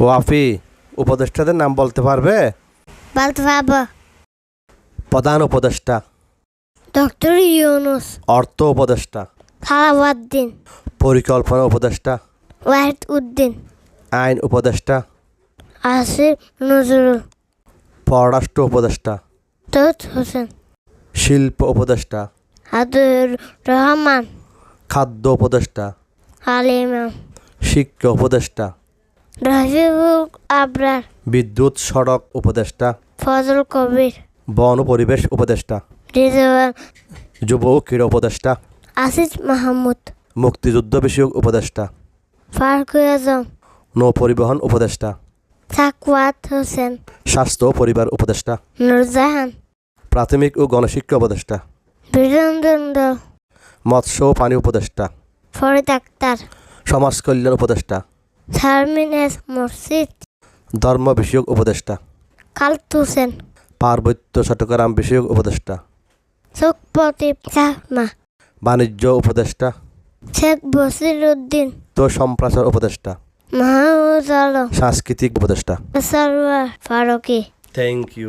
ওয়াফি, উপদেষ্টাদের নাম বলতে পারবে? বলতে পারবো। প্রধান উপদেষ্টা, ডক্টর ইউনুস, অর্থ উপদেষ্টা, সালাউদ্দিন, পরিকল্পনা উপদেষ্টা, ওয়াহিদ উদ্দিন, আইন উপদেষ্টা, আসিফ নজরুল, পররাষ্ট্র উপদেষ্টা, তৌহিদ হোসেন, শিল্প উপদেষ্টা, আব্দুর রহমান, খাদ্য উপদেষ্টা, হালিমা, শিক্ষা উপদেষ্টা, রফিকুল আবরার, বিদ্যুৎ সড়ক উপদেষ্টা, ফজল কবির, বন ও পরিবেশ উপদেষ্টা, রিজওয়ান, যুব ও ক্রীড়া উপদেষ্টা, আসিফ মাহমুদ, মুক্তিযুদ্ধ বিষয়ক উপদেষ্টা, ফারুক আজম, নৌ পরিবহন উপদেষ্টা, সাকওয়াত হোসেন, স্বাস্থ্য ও পরিবার উপদেষ্টা, নূরজাহান, প্রাথমিক ও গণশিক্ষা উপদেষ্টা, বীরেন্দ্র, মৎস্য ও পানি উপদেষ্টা, ফরিদ আক্তার, সমাজ কল্যাণ উপদেষ্টা, শারমিন এস মুর্শিদ, ধর্ম বিষয়ক উপদেষ্টা, খালিদ হোসেন, পার্বত্য চট্টগ্রাম বিষয়ক উপদেষ্টা, সুখপতি চাকমা, বাণিজ্য উপদেষ্টা, শেখ বসির উদ্দিন, তো সম্প্রচার উপদেষ্টা, মাহমুদ আলম, সাংস্কৃতিক উপদেষ্টা। সারওয়ার ফারুকী। Thank you.